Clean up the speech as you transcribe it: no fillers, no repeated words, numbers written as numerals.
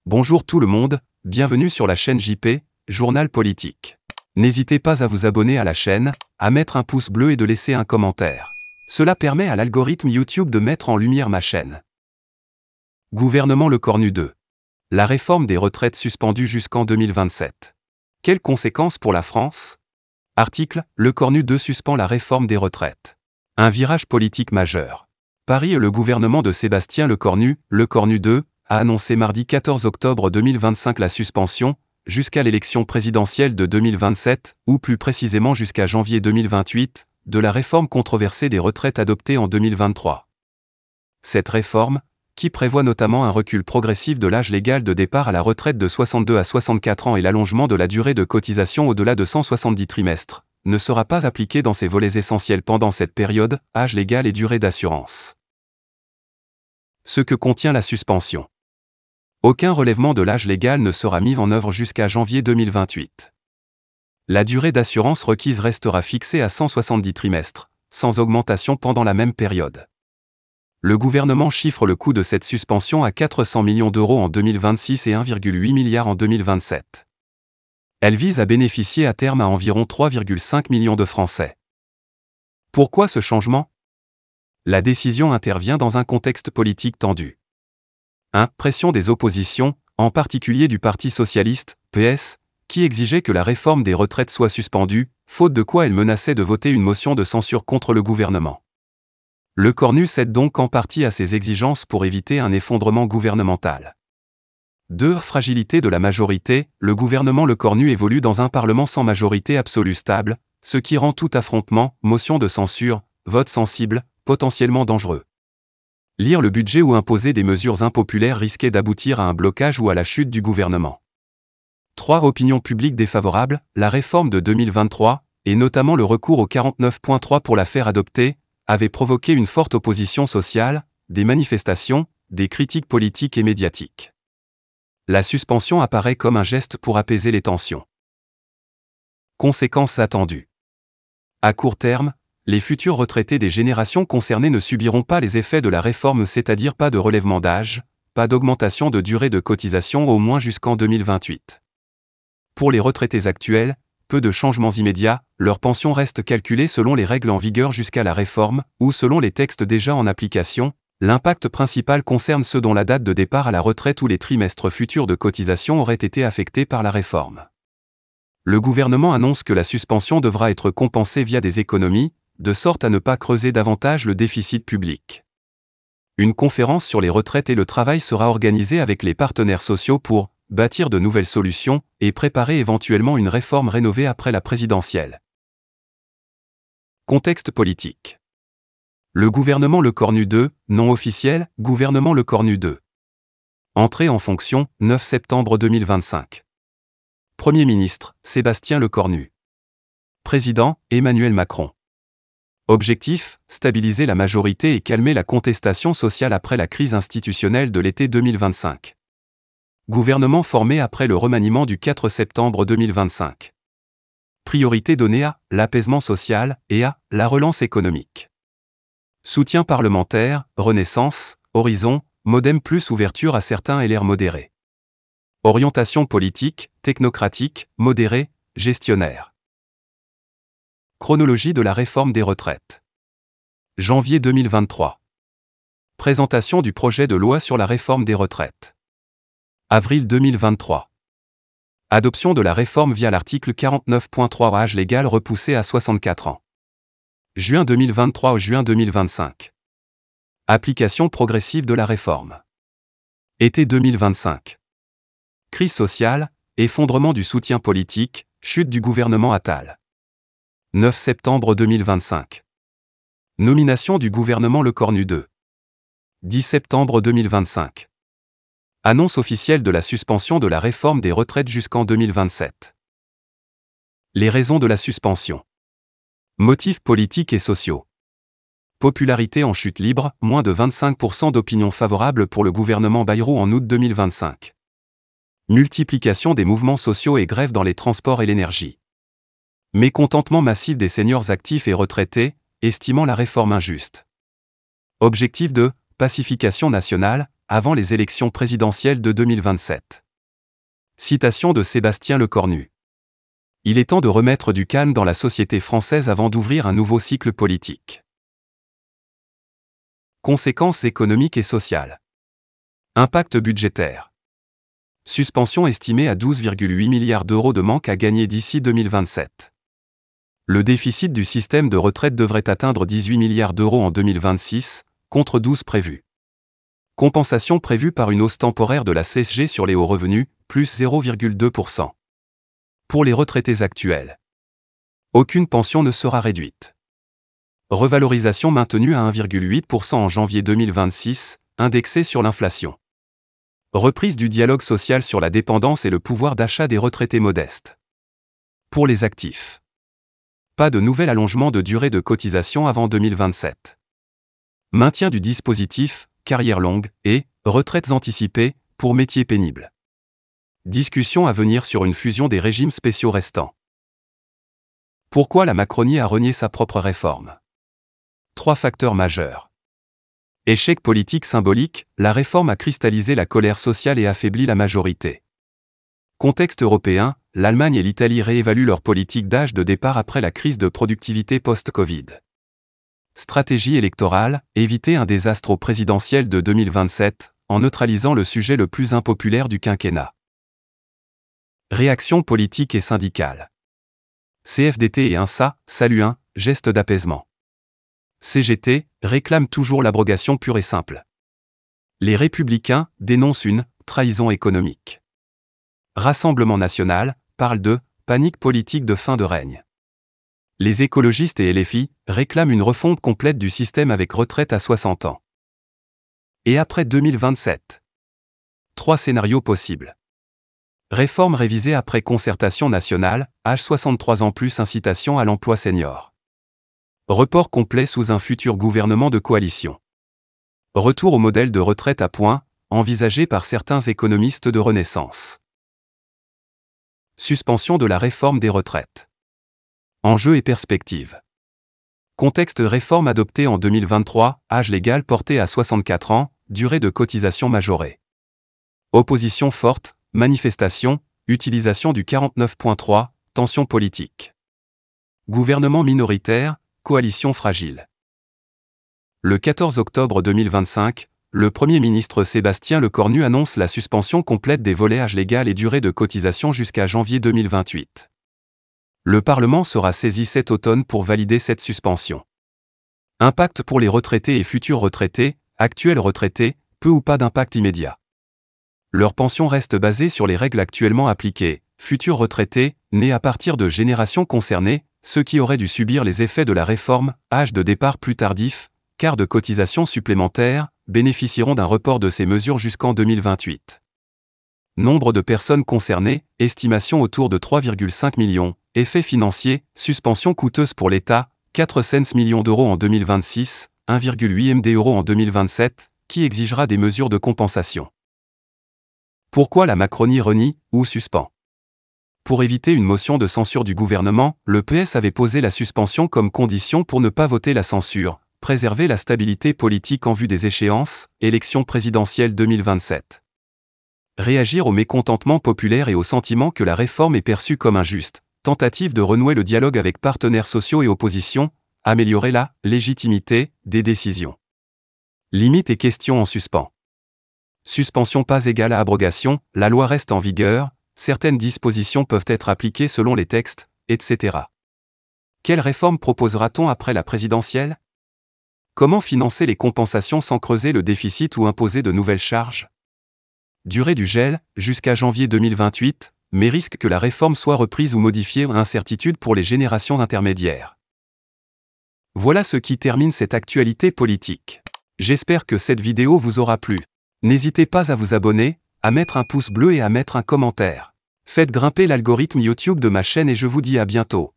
Bonjour tout le monde, bienvenue sur la chaîne JP, Journal Politique. N'hésitez pas à vous abonner à la chaîne, à mettre un pouce bleu et de laisser un commentaire. Cela permet à l'algorithme YouTube de mettre en lumière ma chaîne. Gouvernement Lecornu 2. La réforme des retraites suspendue jusqu'en 2027. Quelles conséquences pour la France? Article, Lecornu 2 suspend la réforme des retraites. Un virage politique majeur. Paris et le gouvernement de Sébastien Lecornu 2, a annoncé mardi 14 octobre 2025 la suspension, jusqu'à l'élection présidentielle de 2027, ou plus précisément jusqu'à janvier 2028, de la réforme controversée des retraites adoptée en 2023. Cette réforme, qui prévoit notamment un recul progressif de l'âge légal de départ à la retraite de 62 à 64 ans et l'allongement de la durée de cotisation au-delà de 170 trimestres, ne sera pas appliquée dans ses volets essentiels pendant cette période, âge légal et durée d'assurance. Ce que contient la suspension. Aucun relèvement de l'âge légal ne sera mis en œuvre jusqu'à janvier 2028. La durée d'assurance requise restera fixée à 170 trimestres, sans augmentation pendant la même période. Le gouvernement chiffre le coût de cette suspension à 400 millions d'euros en 2026 et 1,8 milliard en 2027. Elle vise à bénéficier à terme à environ 3,5 millions de Français. Pourquoi ce changement? La décision intervient dans un contexte politique tendu. 1. Pression des oppositions, en particulier du Parti socialiste, PS, qui exigeait que la réforme des retraites soit suspendue, faute de quoi elle menaçait de voter une motion de censure contre le gouvernement. Lecornu cède donc en partie à ces exigences pour éviter un effondrement gouvernemental. 2. Fragilité de la majorité, le gouvernement Lecornu évolue dans un parlement sans majorité absolue stable, ce qui rend tout affrontement, motion de censure, vote sensible, potentiellement dangereux. Lire le budget ou imposer des mesures impopulaires risquait d'aboutir à un blocage ou à la chute du gouvernement. 3. Opinion publique défavorable, la réforme de 2023, et notamment le recours au 49.3 pour la faire adopter, avait provoqué une forte opposition sociale, des manifestations, des critiques politiques et médiatiques. La suspension apparaît comme un geste pour apaiser les tensions. Conséquences attendues. À court terme, les futurs retraités des générations concernées ne subiront pas les effets de la réforme, c'est-à-dire pas de relèvement d'âge, pas d'augmentation de durée de cotisation au moins jusqu'en 2028. Pour les retraités actuels, peu de changements immédiats, leur pension reste calculée selon les règles en vigueur jusqu'à la réforme, ou selon les textes déjà en application. L'impact principal concerne ceux dont la date de départ à la retraite ou les trimestres futurs de cotisation auraient été affectés par la réforme. Le gouvernement annonce que la suspension devra être compensée via des économies, de sorte à ne pas creuser davantage le déficit public. Une conférence sur les retraites et le travail sera organisée avec les partenaires sociaux pour bâtir de nouvelles solutions et préparer éventuellement une réforme rénovée après la présidentielle. Contexte politique. Le gouvernement Lecornu 2, nom officiel, gouvernement Lecornu 2. Entrée en fonction, 9 septembre 2025. Premier ministre, Sébastien Lecornu. Président, Emmanuel Macron. Objectif, stabiliser la majorité et calmer la contestation sociale après la crise institutionnelle de l'été 2025. Gouvernement formé après le remaniement du 4 septembre 2025. Priorité donnée à l'apaisement social et à la relance économique. Soutien parlementaire, Renaissance, Horizon, Modem plus ouverture à certains LR modérés. Orientation politique, technocratique, modérée, gestionnaire. Chronologie de la réforme des retraites. Janvier 2023. Présentation du projet de loi sur la réforme des retraites. Avril 2023. Adoption de la réforme via l'article 49.3 âge légal repoussé à 64 ans. Juin 2023 au juin 2025. Application progressive de la réforme. Été 2025. Crise sociale, effondrement du soutien politique, chute du gouvernement Attal. 9 septembre 2025. Nomination du gouvernement Lecornu 2. 10 septembre 2025. Annonce officielle de la suspension de la réforme des retraites jusqu'en 2027. Les raisons de la suspension. Motifs politiques et sociaux. Popularité en chute libre, moins de 25% d'opinion favorable pour le gouvernement Bayrou en août 2025. Multiplication des mouvements sociaux et grèves dans les transports et l'énergie. Mécontentement massif des seniors actifs et retraités, estimant la réforme injuste. Objectif de pacification nationale, avant les élections présidentielles de 2027. Citation de Sébastien Lecornu. Il est temps de remettre du calme dans la société française avant d'ouvrir un nouveau cycle politique. Conséquences économiques et sociales. Impact budgétaire. Suspension estimée à 12,8 milliards d'euros de manque à gagner d'ici 2027. Le déficit du système de retraite devrait atteindre 18 milliards d'euros en 2026, contre 12 prévus. Compensation prévue par une hausse temporaire de la CSG sur les hauts revenus, plus 0,2%. Pour les retraités actuels, aucune pension ne sera réduite. Revalorisation maintenue à 1,8% en janvier 2026, indexée sur l'inflation. Reprise du dialogue social sur la dépendance et le pouvoir d'achat des retraités modestes. Pour les actifs, pas de nouvel allongement de durée de cotisation avant 2027. Maintien du dispositif, carrière longue, et retraites anticipées, pour métiers pénibles. Discussion à venir sur une fusion des régimes spéciaux restants. Pourquoi la Macronie a renié sa propre réforme? 3 facteurs majeurs. Échec politique symbolique, la réforme a cristallisé la colère sociale et affaibli la majorité. Contexte européen, l'Allemagne et l'Italie réévaluent leur politique d'âge de départ après la crise de productivité post-Covid. Stratégie électorale, éviter un désastre au présidentiel de 2027, en neutralisant le sujet le plus impopulaire du quinquennat. Réaction politique et syndicale. CFDT et INSA saluent un geste d'apaisement. CGT réclame toujours l'abrogation pure et simple. Les Républicains dénoncent une trahison économique. Rassemblement national parle de panique politique de fin de règne. Les écologistes et LFI réclament une refonte complète du système avec retraite à 60 ans. Et après 2027. 3 scénarios possibles. Réforme révisée après concertation nationale, âge 63 ans plus incitation à l'emploi senior. Report complet sous un futur gouvernement de coalition. Retour au modèle de retraite à points, envisagé par certains économistes de Renaissance. Suspension de la réforme des retraites. Enjeux et perspectives. Contexte réforme adoptée en 2023, âge légal porté à 64 ans, durée de cotisation majorée. Opposition forte, manifestation, utilisation du 49.3, tension politique. Gouvernement minoritaire, coalition fragile. Le 14 octobre 2025, le Premier ministre Sébastien Lecornu annonce la suspension complète des volets âge légal et durée de cotisation jusqu'à janvier 2028. Le Parlement sera saisi cet automne pour valider cette suspension. Impact pour les retraités et futurs retraités, actuels retraités, peu ou pas d'impact immédiat. Leur pension reste basée sur les règles actuellement appliquées, futurs retraités, nés à partir de générations concernées, ceux qui auraient dû subir les effets de la réforme, âge de départ plus tardif, quart de cotisation supplémentaire, bénéficieront d'un report de ces mesures jusqu'en 2028. Nombre de personnes concernées, estimation autour de 3,5 millions, effets financiers, suspension coûteuse pour l'État, 400 millions d'euros en 2026, 1,8 milliard d'euros en 2027, qui exigera des mesures de compensation. Pourquoi la Macronie renie ou suspend? Pour éviter une motion de censure du gouvernement, le PS avait posé la suspension comme condition pour ne pas voter la censure, préserver la stabilité politique en vue des échéances, élections présidentielles 2027. Réagir au mécontentement populaire et au sentiment que la réforme est perçue comme injuste, tentative de renouer le dialogue avec partenaires sociaux et opposition, améliorer la légitimité des décisions. Limites et questions en suspens. Suspension pas égale à abrogation, la loi reste en vigueur, certaines dispositions peuvent être appliquées selon les textes, etc. Quelle réforme proposera-t-on après la présidentielle? Comment financer les compensations sans creuser le déficit ou imposer de nouvelles charges? Durée du gel, jusqu'à janvier 2028, mais risque que la réforme soit reprise ou modifiée, incertitude pour les générations intermédiaires. Voilà ce qui termine cette actualité politique. J'espère que cette vidéo vous aura plu. N'hésitez pas à vous abonner, à mettre un pouce bleu et à mettre un commentaire. Faites grimper l'algorithme YouTube de ma chaîne et je vous dis à bientôt.